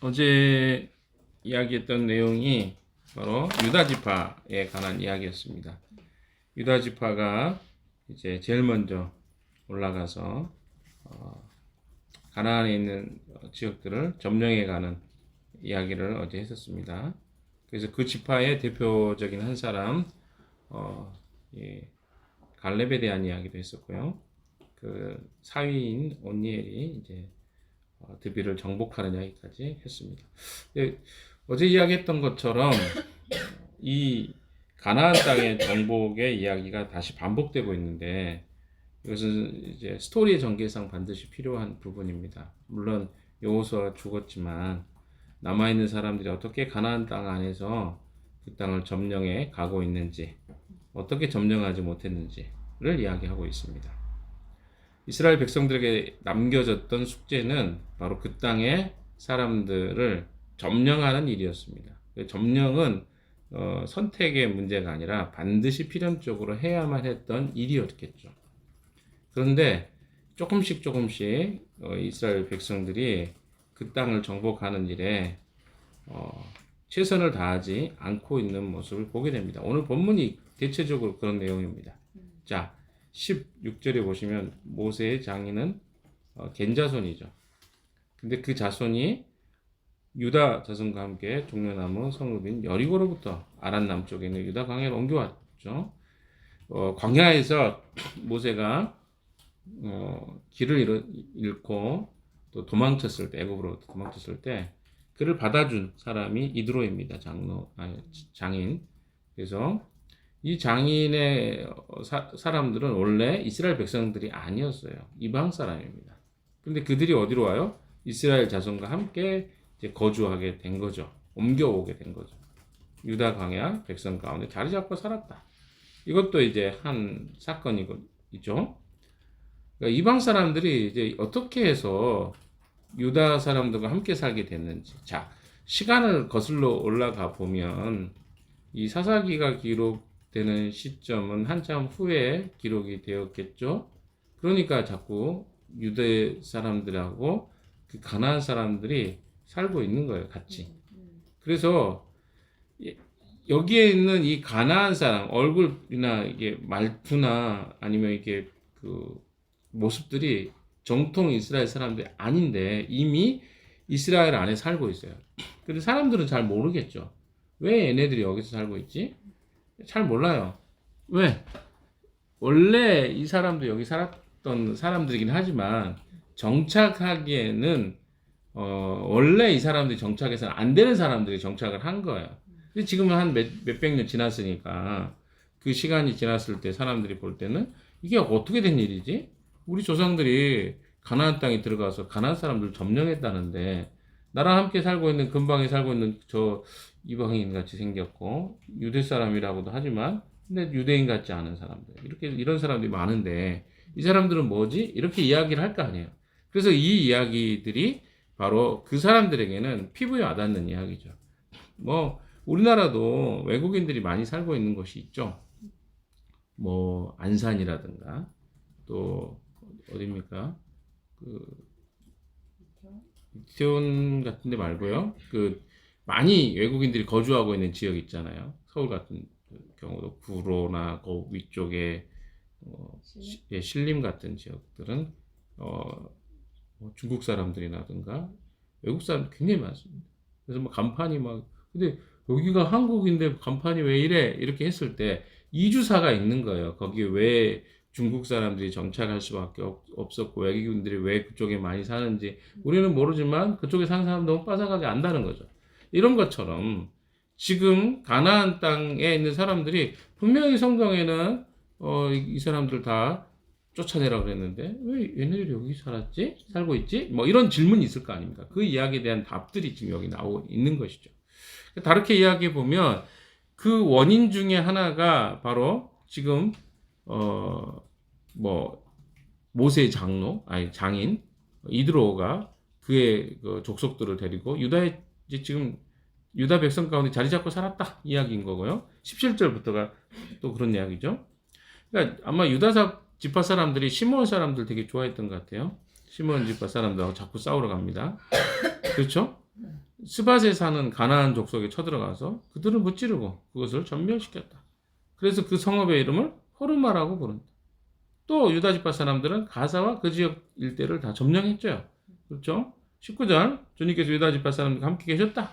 어제 이야기했던 내용이 바로 유다 지파에 관한 이야기였습니다. 유다 지파가 이제 제일 먼저 올라가서 가나안에 있는 지역들을 점령해 가는 이야기를 어제 했었습니다. 그래서 그 지파의 대표적인 한 사람 갈렙에 대한 이야기도 했었고요. 그 사위인 온니엘이 이제 드비를 정복하는 이야기까지 했습니다. 어제 이야기했던 것처럼 이 가나안 땅의 정복의 이야기가 다시 반복되고 있는데 이것은 이제 스토리의 전개상 반드시 필요한 부분입니다. 물론 여호수아가 죽었지만 남아있는 사람들이 어떻게 가나안 땅 안에서 그 땅을 점령해 가고 있는지, 어떻게 점령하지 못했는지를 이야기하고 있습니다. 이스라엘 백성들에게 남겨졌던 숙제는 바로 그 땅의 사람들을 점령하는 일이었습니다. 점령은 선택의 문제가 아니라 반드시 필연적으로 해야만 했던 일이었겠죠. 그런데 조금씩 이스라엘 백성들이 그 땅을 정복하는 일에 최선을 다하지 않고 있는 모습을 보게 됩니다. 오늘 본문이 대체적으로 그런 내용입니다. 자, 16절에 보시면 모세의 장인은 겐자손이죠. 근데 그 자손이 유다 자손과 함께 종려나무 성읍인 여리고로부터 아란 남쪽에 있는 유다 광야로 옮겨왔죠. 광야에서 모세가 길을 잃고 또 도망쳤을 때, 애굽으로 도망쳤을 때 그를 받아준 사람이 이드로입니다. 장인. 그래서 이 장인의 사람들은 원래 이스라엘 백성들이 아니었어요. 이방 사람입니다. 근데 그들이 어디로 와요? 이스라엘 자손과 함께 이제 거주하게 된 거죠. 옮겨오게 된 거죠. 유다 광야 백성 가운데 자리 잡고 살았다. 이것도 이제 한 사건이죠. 그러니까 이방 사람들이 이제 어떻게 해서 유다 사람들과 함께 살게 됐는지. 자, 시간을 거슬러 올라가 보면 이 사사기가 기록되는 시점은 한참 후에 기록이 되었겠죠. 그러니까 자꾸 유대 사람들하고 그 가나안 사람들이 살고 있는 거예요, 같이. 그래서 여기에 있는 이 가나안 사람 얼굴이나 이게 말투나 아니면 이게 그 모습들이 정통 이스라엘 사람들이 아닌데 이미 이스라엘 안에 살고 있어요. 근데 사람들은 잘 모르겠죠. 왜 얘네들이 여기서 살고 있지? 잘 몰라요. 왜? 원래 이 사람도 여기 살았던 사람들이긴 하지만 정착하기에는 원래 이 사람들이 정착해서는 안 되는 사람들이 정착을 한 거예요. 근데 지금은 한 몇백 년 지났으니까 그 시간이 지났을 때 사람들이 볼 때는 이게 어떻게 된 일이지? 우리 조상들이 가나안 땅에 들어가서 가나안 사람들 점령했다는데 나랑 함께 살고 있는 근방에 살고 있는 저 이방인 같이 생겼고 유대 사람이라고도 하지만 근데 유대인 같지 않은 사람들 이런 사람들이 많은데 이 사람들은 뭐지? 이렇게 이야기를 할 거 아니에요. 그래서 이 이야기들이 바로 그 사람들에게는 피부에 와닿는 이야기죠. 뭐 우리나라도 외국인들이 많이 살고 있는 곳이 있죠. 뭐 안산이라든가 또 어디입니까? 그 이태원 같은 데 말고요. 그 많이 외국인들이 거주하고 있는 지역 있잖아요. 서울 같은 경우도 구로나 그 위쪽에 신림 같은 지역들은 중국 사람들이라든가 외국 사람 굉장히 많습니다. 그래서 뭐 간판이 막 근데 여기가 한국인데 간판이 왜 이래? 이렇게 했을 때 이주사가 있는 거예요. 거기에 왜 중국 사람들이 정착할 수밖에 없었고 외국인들이 왜 그쪽에 많이 사는지 우리는 모르지만 그쪽에 사는 사람 너무 빠삭하게 안다는 거죠. 이런 것처럼 지금 가나안 땅에 있는 사람들이 분명히 성경에는 이 사람들 다 쫓아내라 그랬는데 왜 얘네들이 여기 살고 있지? 뭐 이런 질문이 있을 거 아닙니까? 그 이야기에 대한 답들이 지금 여기 나오고 있는 것이죠. 다르게 이야기해 보면 그 원인 중에 하나가 바로 지금 모세의 장인 이드로가 그의 그 족속들을 데리고 지금 유다 백성 가운데 자리 잡고 살았다 이야기인 거고요. 17절부터가 또 그런 이야기죠. 그러니까 아마 유다 지파 사람들이 시므온 사람들 되게 좋아했던 것 같아요. 시므온 지파 사람들하고 자꾸 싸우러 갑니다. 그렇죠? 스밧에 사는 가나안 족속에 쳐들어가서 그들을 무찌르고 그것을 전멸시켰다. 그래서 그 성읍의 이름을 호르마라고 부른다. 또 유다 지파 사람들은 가사와 그 지역 일대를 다 점령했죠. 그렇죠? 19절 주님께서 유다 지파 사람들과 함께 계셨다.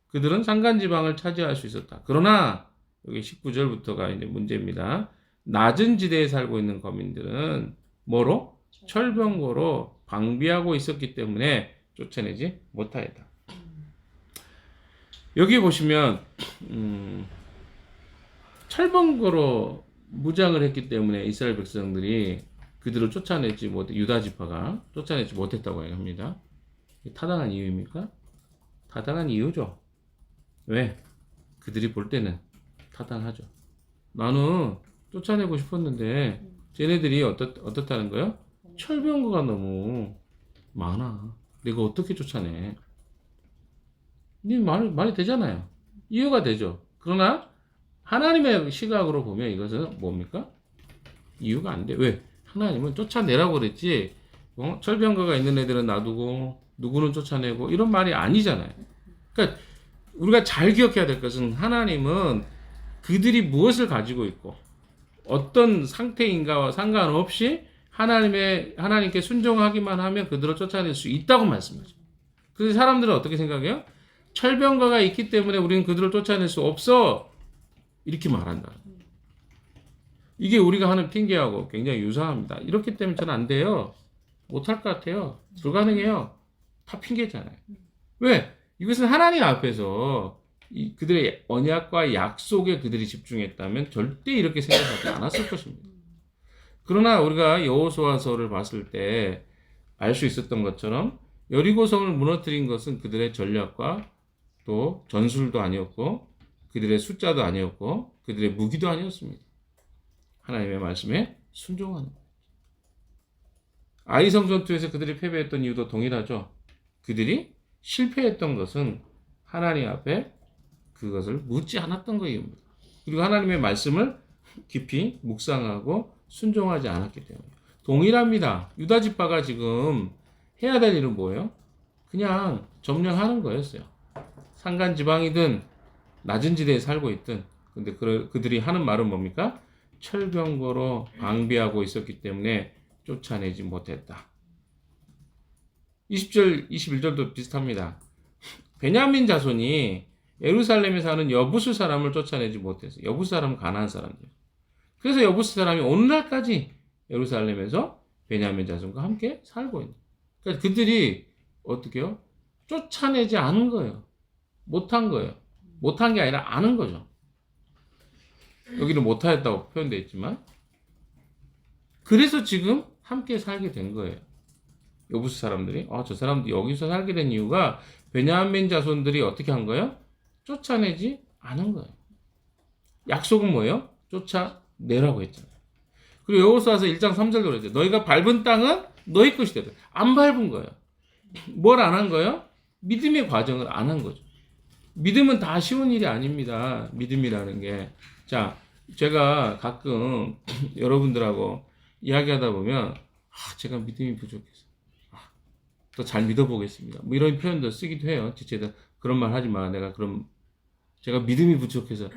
그들은 산간 지방을 차지할 수 있었다. 그러나 여기 19절부터가 이제 문제입니다. 낮은 지대에 살고 있는 거민들은 뭐로? 철병거로 방비하고 있었기 때문에 쫓아내지 못하였다. 여기 보시면 철병거로 무장을 했기 때문에 이스라엘 백성들이 그들을 쫓아내지 못해 유다 지파가 쫓아내지 못했다고 합니다. 타당한 이유입니까? 타당한 이유죠. 왜? 그들이 볼 때는 타당하죠. 나는 쫓아내고 싶었는데 쟤네들이 어떻다는 거예요? 철병거가 너무 많아. 내가 어떻게 쫓아내? 말이 되잖아요. 이유가 되죠. 그러나 하나님의 시각으로 보면 이것은 뭡니까? 이유가 안 돼. 왜? 하나님은 쫓아내라고 그랬지. 철병거가 있는 애들은 놔두고 누구는 쫓아내고 이런 말이 아니잖아요. 그러니까 우리가 잘 기억해야 될 것은 하나님은 그들이 무엇을 가지고 있고 어떤 상태인가와 상관없이 하나님께 순종하기만 하면 그들을 쫓아낼 수 있다고 말씀하죠. 그래서 사람들은 어떻게 생각해요? 철병거가 있기 때문에 우리는 그들을 쫓아낼 수 없어. 이렇게 말한다. 이게 우리가 하는 핑계하고 굉장히 유사합니다. 이렇기 때문에 저는 안 돼요. 못할 것 같아요. 불가능해요. 다 핑계잖아요. 왜? 이것은 하나님 앞에서 그들의 언약과 약속에 그들이 집중했다면 절대 이렇게 생각하지 않았을 것입니다. 그러나 우리가 여호수아서를 봤을 때 알 수 있었던 것처럼 여리고성을 무너뜨린 것은 그들의 전략과 또 전술도 아니었고 그들의 숫자도 아니었고 그들의 무기도 아니었습니다. 하나님의 말씀에 순종하는 거예요. 아이성 전투에서 그들이 패배했던 이유도 동일하죠. 그들이 실패했던 것은 하나님 앞에 그것을 묻지 않았던 거입니다. 그리고 하나님의 말씀을 깊이 묵상하고 순종하지 않았기 때문에 동일합니다. 유다 지파가 지금 해야 될 일은 뭐예요? 그냥 점령하는 거였어요. 산간 지방이든 낮은 지대에 살고 있든 근데 그들이 하는 말은 뭡니까? 철병거로 방비하고 있었기 때문에 쫓아내지 못했다. 20절, 21절도 비슷합니다. 베냐민 자손이 예루살렘에 사는 여부수 사람을 쫓아내지 못했어요. 여부수 사람은 가나안 사람들. 그래서 여부수 사람이 오늘날까지 예루살렘에서 베냐민 자손과 함께 살고 있는. 그러니까 그들이 어떻게 해요? 쫓아내지 않은 거예요. 못한 거예요. 못한 게 아니라 아는 거죠. 여기는 못하였다고 표현되어 있지만 그래서 지금 함께 살게 된 거예요. 여부수 사람들이 저 사람들이 여기서 살게 된 이유가 베냐민 자손들이 어떻게 한 거예요? 쫓아내지 않은 거예요. 약속은 뭐예요? 쫓아내라고 했잖아요. 그리고 여호수아서 1장 3절도 그랬죠. 너희가 밟은 땅은 너희 것이 되다. 안 밟은 거예요. 뭘 안 한 거예요? 믿음의 과정을 안 한 거죠. 믿음은 다 쉬운 일이 아닙니다. 믿음이라는 게. 자, 제가 가끔 여러분들하고 이야기하다 보면 제가 믿음이 부족해서 더 잘 믿어보겠습니다. 뭐 이런 표현도 쓰기도 해요. 지체들 그런 말 하지 마. 제가 믿음이 부족해서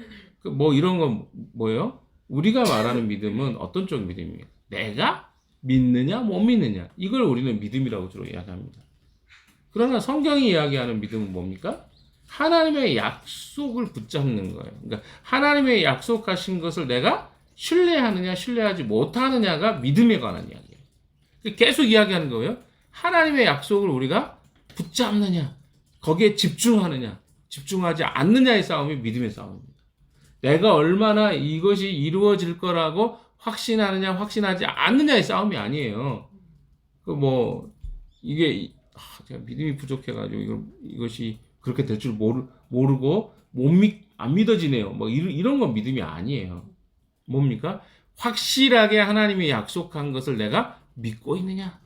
뭐 이런 건 뭐예요? 우리가 말하는 믿음은 어떤 쪽 믿음이에요? 내가 믿느냐 못 믿느냐 이걸 우리는 믿음이라고 주로 이야기합니다. 그러나 성경이 이야기하는 믿음은 뭡니까? 하나님의 약속을 붙잡는 거예요. 그러니까 하나님의 약속하신 것을 내가 신뢰하느냐 신뢰하지 못하느냐가 믿음에 관한 이야기예요. 계속 이야기하는 거예요. 하나님의 약속을 우리가 붙잡느냐 거기에 집중하느냐 집중하지 않느냐의 싸움이 믿음의 싸움입니다. 내가 얼마나 이것이 이루어질 거라고 확신하느냐 확신하지 않느냐의 싸움이 아니에요. 이게 제가 믿음이 부족해가지고 이것이 그렇게 될 줄 모르고 안 믿어지네요. 이런 건 믿음이 아니에요. 뭡니까? 확실하게 하나님이 약속한 것을 내가 믿고 있느냐?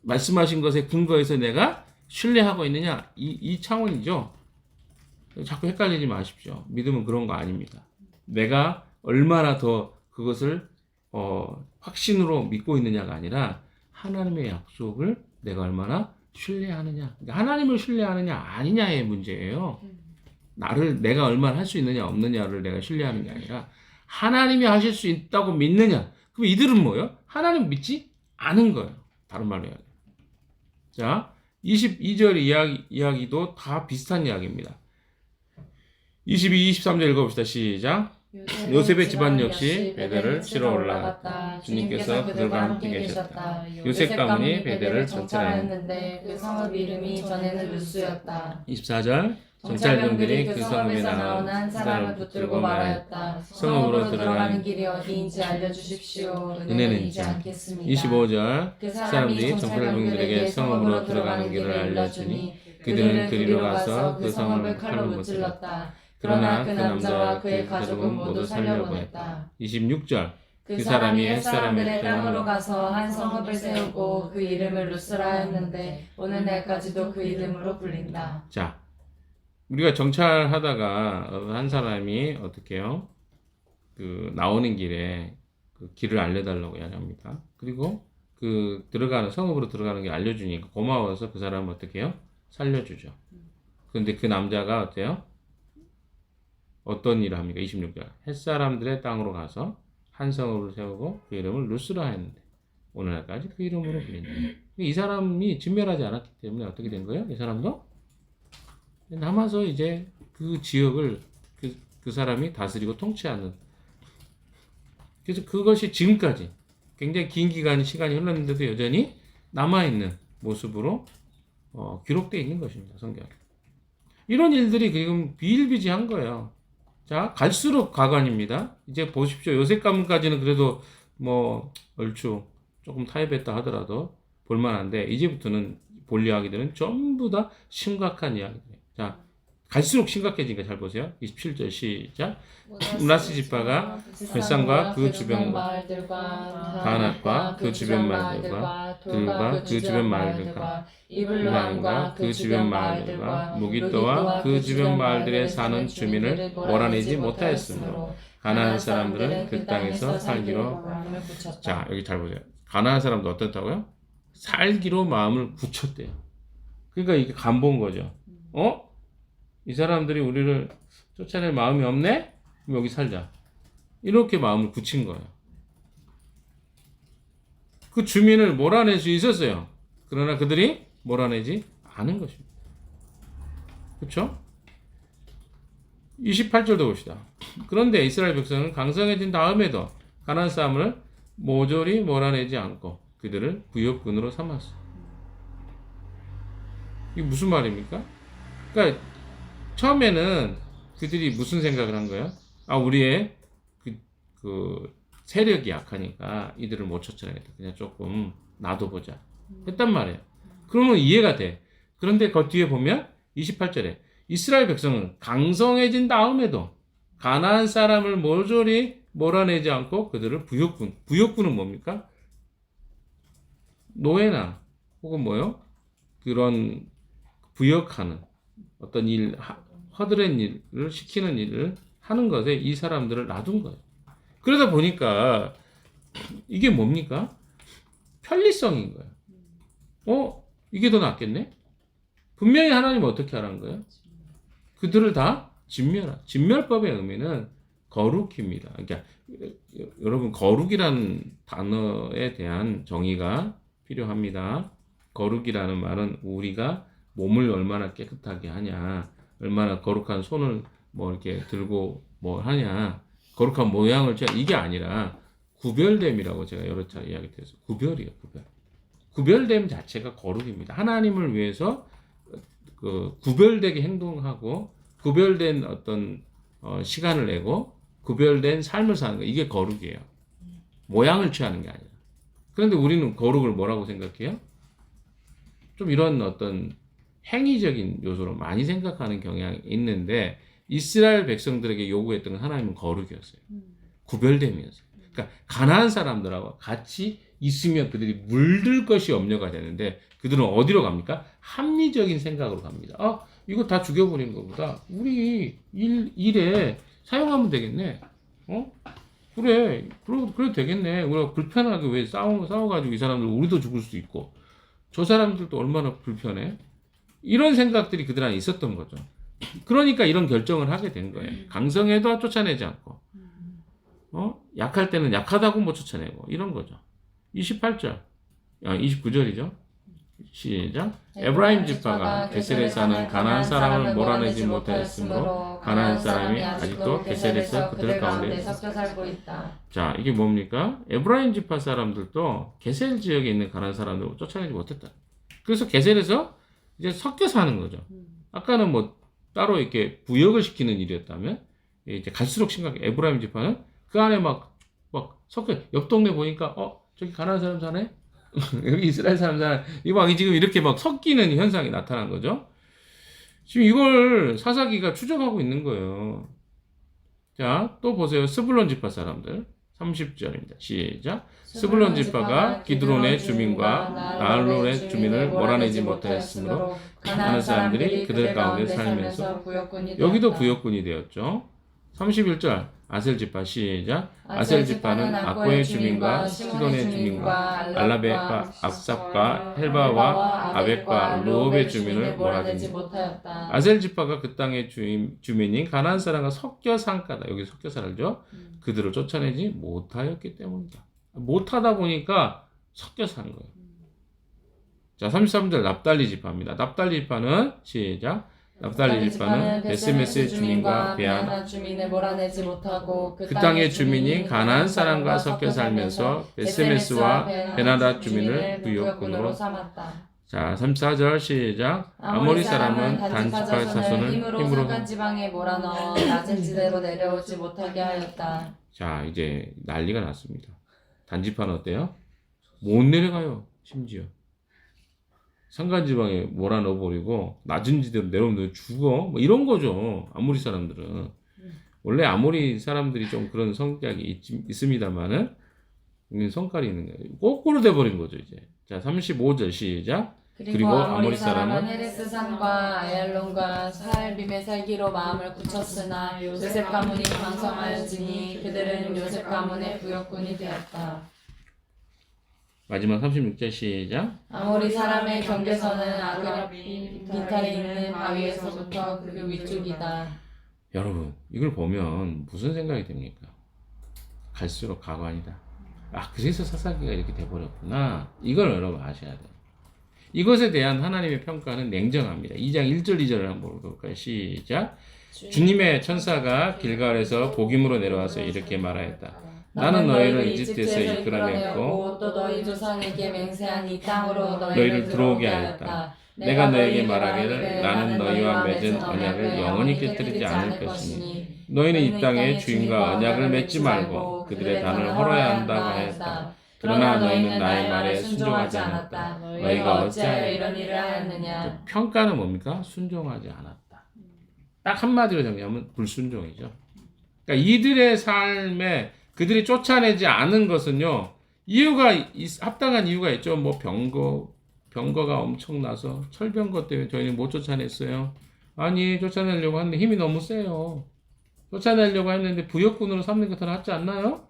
말씀하신 것에 근거해서 내가 신뢰하고 있느냐? 이 차원이죠. 자꾸 헷갈리지 마십시오. 믿음은 그런 거 아닙니다. 내가 얼마나 더 그것을 확신으로 믿고 있느냐가 아니라 하나님의 약속을 내가 얼마나 신뢰하느냐, 그러니까 하나님을 신뢰하느냐 아니냐의 문제예요. 내가 얼마나 할 수 있느냐 없느냐를 내가 신뢰하는 게 아니라 하나님이 하실 수 있다고 믿느냐. 그럼 이들은 뭐예요? 하나님 믿지 않은 거예요. 다른 말로 해야 돼요. 자, 22절 이야기도 다 비슷한 이야기입니다. 22, 23절 읽어봅시다. 시작. 요셉의 집안 역시 베델을 치러 올라갔다. 주님께서 그들과 함께 계셨다. 요셉 가문이 베델을 정찰하였는데 그 성읍 이름이 전에는 루스였다. 24절. 정찰병들이 그 성읍에 나온 한 사람을 붙들고 말하였다. 성읍으로 들어가는 길이 어디인지 알려주십시오. 은혜는 잊지 않겠습니다. 25절. 그 사람들이 정찰병들에게 성읍으로 들어가는 길을 알려주니 그들은 그리로 가서 그 성읍을 칼로 무찔렀다. 그러나 그 남자와 그의 가족은 모두 살려보냈다. 26절. 그 사람이 햇사람의 땅으로 가서 한 성읍을 세우고 그 이름을 루스라 하였는데 오늘날까지도 그 이름으로 불린다. 자, 우리가 정찰하다가 한 사람이 어떻게 해요? 그 나오는 길에 그 길을 알려달라고 이야기합니다. 그리고 그 성읍으로 들어가는 길 알려주니까 고마워서 그 사람은 어떻게 해요? 살려주죠. 그런데 그 남자가 어때요? 어떤 일을 합니까? 26절. 햇사람들의 땅으로 가서 한 성읍을 세우고 그 이름을 루스라 했는데 오늘날까지 그 이름으로 불린다. 이 사람이 진멸하지 않았기 때문에 어떻게 된 거예요? 이 사람도 남아서 이제 그 지역을 그 사람이 다스리고 통치하는. 그래서 그것이 지금까지 굉장히 긴 시간이 흘렀는데도 여전히 남아있는 모습으로 기록되어 있는 것입니다. 성경에. 이런 일들이 지금 비일비재한 거예요. 자, 갈수록 가관입니다. 이제 보십시오. 요셉 가문까지는 그래도 뭐 얼추 조금 타협했다 하더라도 볼만한데 이제부터는 볼 이야기들은 전부 다 심각한 이야기들이에요. 자, 갈수록 심각해지니까 잘 보세요. 27절 시작. 므낫세 지파가 벳산과 그 주변 마을들과 가낫과 그 주변 마을들과 들과 그 주변 마을들과 이블람과 그 주변 마을들과 무깃도와 그 주변 마을들에 사는 주민을 몰아내지 못하였으므로 가나안 사람들은 그 땅에서 살기로. 자, 여기 잘 보세요. 가나안 사람도 어떻다고요? 살기로 마음을 굳혔대요. 그러니까 이게 간본 거죠. 이 사람들이 우리를 쫓아낼 마음이 없네? 그럼 여기 살자. 이렇게 마음을 굳힌 거예요. 그 주민을 몰아낼 수 있었어요. 그러나 그들이 몰아내지 않은 것입니다. 그렇죠? 28절도 봅시다. 그런데 이스라엘 백성은 강성해진 다음에도 가나안 사람을 모조리 몰아내지 않고 그들을 부역군으로 삼았어. 이게 무슨 말입니까? 그러니까 처음에는 그들이 무슨 생각을 한 거예요? 우리의 그 세력이 약하니까 이들을 못 쫓아내겠다. 그냥 조금 놔둬보자. 했단 말이에요. 그러면 이해가 돼. 그런데 그 뒤에 보면 28절에 이스라엘 백성은 강성해진 다음에도 가나안 사람을 모조리 몰아내지 않고 그들을 부역군은 뭡니까? 노예나 혹은 뭐요? 그런 부역하는 어떤 허드렛 일을 시키는 일을 하는 것에 이 사람들을 놔둔 거예요. 그러다 보니까 이게 뭡니까? 편리성인 거예요. 이게 더 낫겠네? 분명히 하나님은 어떻게 하라는 거예요? 그들을 다 진멸법의 의미는 거룩입니다. 그러니까 여러분 거룩이라는 단어에 대한 정의가 필요합니다. 거룩이라는 말은 우리가 몸을 얼마나 깨끗하게 하냐, 얼마나 거룩한 손을 뭐 이렇게 들고 뭐 하냐, 거룩한 모양을 이게 아니라 구별됨이라고 제가 여러 차례 이야기했어요. 구별이에요, 구별. 구별됨 자체가 거룩입니다. 하나님을 위해서 구별되게 행동하고 구별된 어떤 시간을 내고 구별된 삶을 사는 거, 이게 거룩이에요. 모양을 취하는 게 아니라. 그런데 우리는 거룩을 뭐라고 생각해요? 좀 이런 어떤 행위적인 요소로 많이 생각하는 경향이 있는데 이스라엘 백성들에게 요구했던 건 하나님은 거룩이었어요. 구별됨이었어요. 그러니까 가나안 사람들하고 같이 있으면 그들이 물들 것이 염려가 되는데 그들은 어디로 갑니까? 합리적인 생각으로 갑니다. 이거 다 죽여버리는 것보다 우리 일에 사용하면 되겠네. 그래도 되겠네. 우리가 불편하게 왜 싸워가지고 이 사람들 우리도 죽을 수도 있고 저 사람들도 얼마나 불편해? 이런 생각들이 그들 안에 있었던 거죠. 그러니까 이런 결정을 하게 된 거예요. 강성해도 쫓아내지 않고, 약할 때는 약하다고 못 쫓아내고, 이런 거죠. 28절, 29절이죠. 시작. 에브라임 지파가 게셀에 사는 가나안 사람을 몰아내지 못하였으므로 가나안 사람이 아직도 게셀에서 그들 가운데 섞여 살고 있다. 자, 이게 뭡니까? 에브라임 지파 사람들도 게셀 지역에 있는 가나안 사람들을 쫓아내지 못했다. 그래서 게셀에서 이제 섞여 사는 거죠. 아까는 뭐 따로 이렇게 부역을 시키는 일이었다면 이제 갈수록 심각해. 에브라임 지파는 그 안에 막 섞여. 옆 동네 보니까 저기 가나안 사람 사네? 여기 이스라엘 사람 사네? 이거 막 지금 이렇게 막 섞이는 현상이 나타난 거죠. 지금 이걸 사사기가 추적하고 있는 거예요. 자, 또 보세요. 스불론 지파 사람들. 30절입니다. 시작. 스불론 지파가 기드론의 주민과 나알론의 주민을 몰아내지 못하였으므로 가나안 사람들이 그들 가운데 살면서 여기도 부역군이 되었죠. 31절 아셀 지파 시작. 아셀 지파는 악고의 주민과 시돈의 주민과 알라벳과 압삽과 헬바와 아벡과 루옵의 주민을 몰아내지 못하였다. 아셀 지파가 그 땅의 주민인 가나안 사람과 섞여 산까다. 여기 섞여 살죠. 그들을 쫓아내지 못하였기 때문이다. 못하다 보니까 섞여 산 거예요. 자, 33절 납달리 지파입니다. 납달리 지파는 시작. 납달리 지파는 베스메스의 주민과 베아나 주민을 몰아내지 못하고 그 땅의 주민이 가나안 사람과 섞여 살면서 베스메스와 베나다 주민을 부역군으로 삼았다. 자, 34절 시작. 아모리 사람은 단지파 자손을 힘으로 산간 지방에 몰아넣어 낮은 지대로 내려오지 못하게 하였다. 자, 이제 난리가 났습니다. 단지파는 어때요? 못 내려가요. 심지어 산간지방에 몰아넣어버리고 낮은 지대로 내려오면 죽어. 뭐 이런 거죠. 아모리 사람들은. 원래 아모리 사람들이 좀 그런 성격이 있습니다만은 성깔이 있는 거예요. 거꾸로 돼버린 거죠 이제. 자, 35절 시작. 그리고 아모리 사람은 헤레스산과 아얄론과 사알빔에 살기로 마음을 굳혔으나 요셉 가문이 강성하였으니 그들은 요셉 가문의 부역군이 되었다. 마지막 36절 시작. 아모리 사람의 경계선은 아그라비 비탈이 있는 바위에서부터 그 위쪽이다. 여러분 이걸 보면 무슨 생각이 듭니까? 갈수록 가관이다. 그래서 사사기가 이렇게 돼버렸구나. 이걸 여러분 아셔야 돼요. 이것에 대한 하나님의 평가는 냉정합니다. 2장 1절 2절을 한번 볼까요? 시작. 주님의 천사가 길갈에서 복임으로 내려와서 이렇게 말하였다. 나는 너희를 이집트에서 이끌어냈고 또 너희 조상에게 맹세한 이 땅으로 너희를 들어오게 하였다. 내가 너희에게 말하기를 나는 너희와 맺은 언약을 영원히 깨뜨리지 않을 것이니 너희는 이 땅의 주인과 언약을 맺지 말고 그들의 단을 헐어야 한다고 하였다. 그러나 너희는 나의 말에 순종하지 않았다. 너희가 어찌하여 이런 일을 하였느냐. 평가는 뭡니까? 순종하지 않았다. 딱 한마디로 정리하면 불순종이죠. 그러니까 이들의 삶에 그들이 쫓아내지 않은 것은요, 합당한 이유가 있죠. 뭐 병거가 엄청나서 철병거 때문에 저희는 못 쫓아냈어요. 아니, 쫓아내려고 하는데 힘이 너무 세요. 쫓아내려고 했는데 부역군으로 삼는 게 더 낫지 않나요?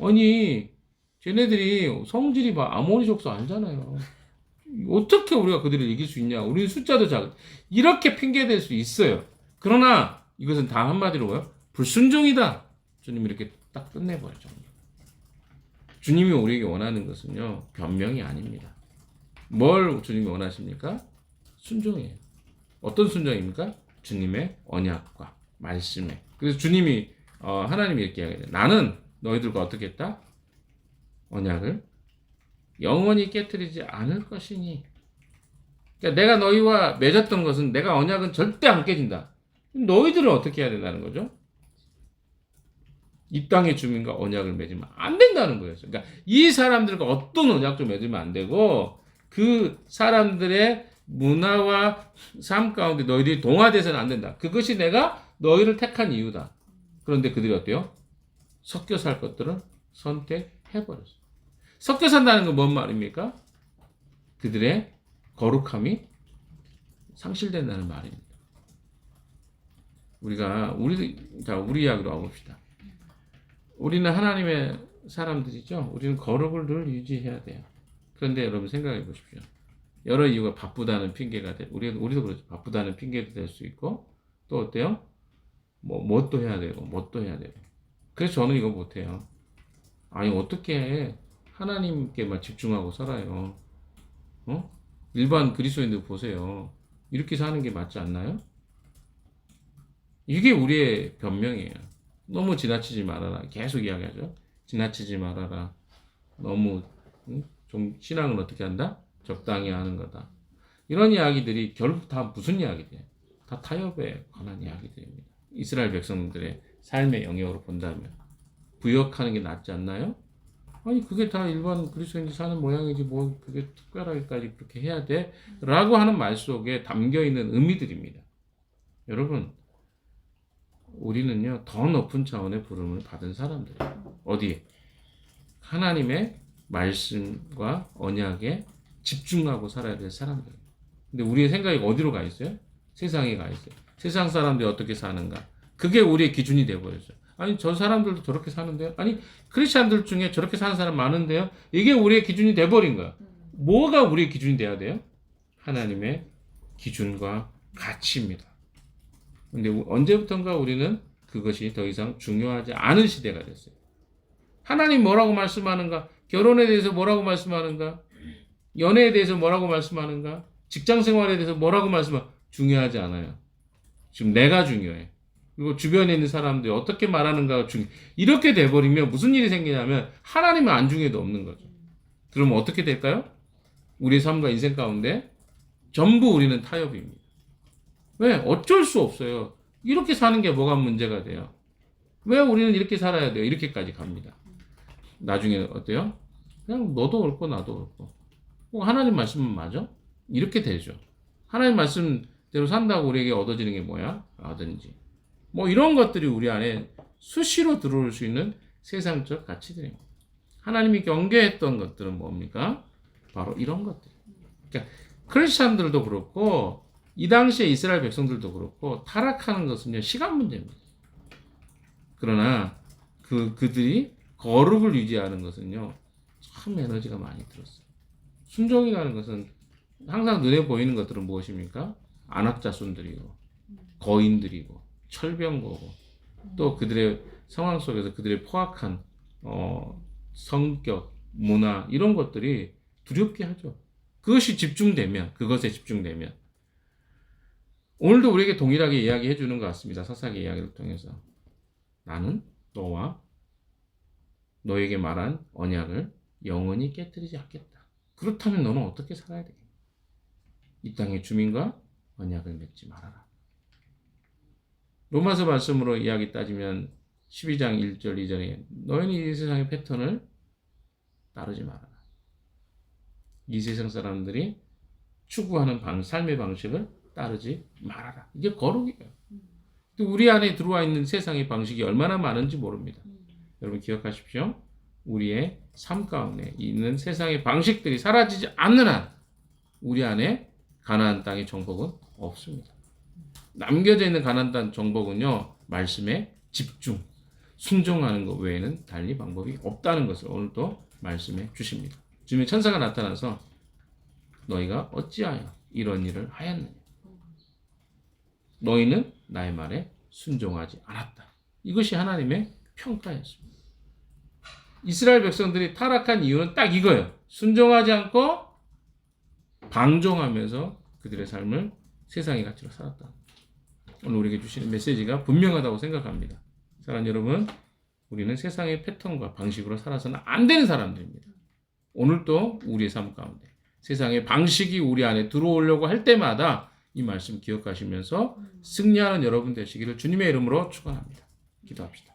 아니, 쟤네들이 성질이 아모리 족속 아니잖아요. 어떻게 우리가 그들을 이길 수 있냐? 우리는 숫자도 작은. 이렇게 핑계댈 수 있어요. 그러나 이것은 다 한마디로 뭐요? 불순종이다. 주님이 이렇게 딱 끝내버리죠. 주님이 우리에게 원하는 것은요, 변명이 아닙니다. 뭘 주님이 원하십니까? 순종이에요. 어떤 순종입니까? 주님의 언약과 말씀에. 그래서 주님이 하나님이 이렇게 이야기해요. 나는 너희들과 어떻게 했다? 언약을 영원히 깨뜨리지 않을 것이니. 그러니까 내가 너희와 맺었던 것은 내가 언약은 절대 안 깨진다. 너희들은 어떻게 해야 된다는 거죠? 이 땅의 주민과 언약을 맺으면 안 된다는 거예요. 그러니까 이 사람들과 어떤 언약도 맺으면 안 되고 그 사람들의 문화와 삶 가운데 너희들이 동화돼서는 안 된다. 그것이 내가 너희를 택한 이유다. 그런데 그들이 어때요? 섞여 살 것들을 선택해버렸어요. 섞여 산다는 건 뭔 말입니까? 그들의 거룩함이 상실된다는 말입니다. 우리 이야기로 와봅시다. 우리는 하나님의 사람들이죠. 우리는 거룩을 늘 유지해야 돼요. 그런데 여러분 생각해 보십시오. 여러 이유가 바쁘다는 핑계가 우리도 그렇죠. 바쁘다는 핑계도 될 수 있고 또 어때요? 뭐 또 해야 되고 뭐 또 해야 되고. 그래서 저는 이거 못해요. 아니 어떻게 하나님께만 집중하고 살아요? 일반 그리스도인들 보세요. 이렇게 사는 게 맞지 않나요? 이게 우리의 변명이에요. 너무 지나치지 말아라. 계속 이야기하죠. 지나치지 말아라. 너무 좀 신앙은 어떻게 한다? 적당히 하는 거다. 이런 이야기들이 결국 다 무슨 이야기들이에요? 다 타협에 관한 이야기들입니다. 이스라엘 백성들의 삶의 영역으로 본다면 부역하는 게 낫지 않나요? 아니 그게 다 일반 그리스도인이 사는 모양이지 뭐 그게 특별하게까지 그렇게 해야 돼? 라고 하는 말 속에 담겨있는 의미들입니다. 여러분 우리는요 더 높은 차원의 부름을 받은 사람들이에요. 어디? 하나님의 말씀과 언약에 집중하고 살아야 될 사람들이에요. 근데 우리의 생각이 어디로 가 있어요? 세상에 가 있어요. 세상 사람들이 어떻게 사는가? 그게 우리의 기준이 되어버렸어요. 아니 저 사람들도 저렇게 사는데요? 아니 크리스찬들 중에 저렇게 사는 사람 많은데요? 이게 우리의 기준이 돼버린 거야. 뭐가 우리의 기준이 돼야 돼요? 하나님의 기준과 가치입니다. 근데 언제부턴가 우리는 그것이 더 이상 중요하지 않은 시대가 됐어요. 하나님 뭐라고 말씀하는가? 결혼에 대해서 뭐라고 말씀하는가? 연애에 대해서 뭐라고 말씀하는가? 직장 생활에 대해서 뭐라고 말씀하는가? 중요하지 않아요. 지금 내가 중요해. 그리고 주변에 있는 사람들이 어떻게 말하는가가 중요해. 이렇게 돼버리면 무슨 일이 생기냐면 하나님은 안중에도 없는 거죠. 그러면 어떻게 될까요? 우리의 삶과 인생 가운데 전부 우리는 타협입니다. 왜? 어쩔 수 없어요. 이렇게 사는 게 뭐가 문제가 돼요? 왜 우리는 이렇게 살아야 돼요? 이렇게까지 갑니다. 나중에 어때요? 그냥 너도 옳고 나도 옳고 하나님 말씀은 맞아? 이렇게 되죠. 하나님 말씀대로 산다고 우리에게 얻어지는 게 뭐야? 라든지 뭐 이런 것들이 우리 안에 수시로 들어올 수 있는 세상적 가치들입니다. 하나님이 경계했던 것들은 뭡니까? 바로 이런 것들. 그러니까 크리스찬들도 그렇고 이 당시에 이스라엘 백성들도 그렇고 타락하는 것은요 시간 문제입니다. 그러나 그들이 거룩을 유지하는 것은요 참 에너지가 많이 들었어요. 순종이라는 것은 항상 눈에 보이는 것들은 무엇입니까? 안악자손들이고 거인들이고 철병거고 또 그들의 상황 속에서 그들의 포악한 성격, 문화 이런 것들이 두렵게 하죠. 그것에 집중되면 오늘도 우리에게 동일하게 이야기해 주는 것 같습니다. 사사기 이야기를 통해서 나는 너와 너에게 말한 언약을 영원히 깨뜨리지 않겠다. 그렇다면 너는 어떻게 살아야 되겠냐? 이 땅의 주민과 언약을 맺지 말아라. 로마서 말씀으로 이야기 따지면 12장 1절 2절에 너희는 이 세상의 패턴을 따르지 말아라. 이 세상 사람들이 추구하는 삶의 방식을 따르지 말아라. 이게 거룩이에요. 또 우리 안에 들어와 있는 세상의 방식이 얼마나 많은지 모릅니다. 여러분 기억하십시오. 우리의 삶 가운데 있는 세상의 방식들이 사라지지 않는 한 우리 안에 가나안 땅의 정복은 없습니다. 남겨져 있는 가나안 땅 정복은요. 말씀에 집중, 순종하는 것 외에는 달리 방법이 없다는 것을 오늘 또 말씀해 주십니다. 주님의 천사가 나타나서 너희가 어찌하여 이런 일을 하였느냐? 너희는 나의 말에 순종하지 않았다. 이것이 하나님의 평가였습니다. 이스라엘 백성들이 타락한 이유는 딱 이거예요. 순종하지 않고 방종하면서 그들의 삶을 세상의 가치로 살았다. 오늘 우리에게 주시는 메시지가 분명하다고 생각합니다. 사랑하는 여러분, 우리는 세상의 패턴과 방식으로 살아서는 안 되는 사람들입니다. 오늘도 우리의 삶 가운데 세상의 방식이 우리 안에 들어오려고 할 때마다 이 말씀 기억하시면서 승리하는 여러분 되시기를 주님의 이름으로 축원합니다. 기도합시다.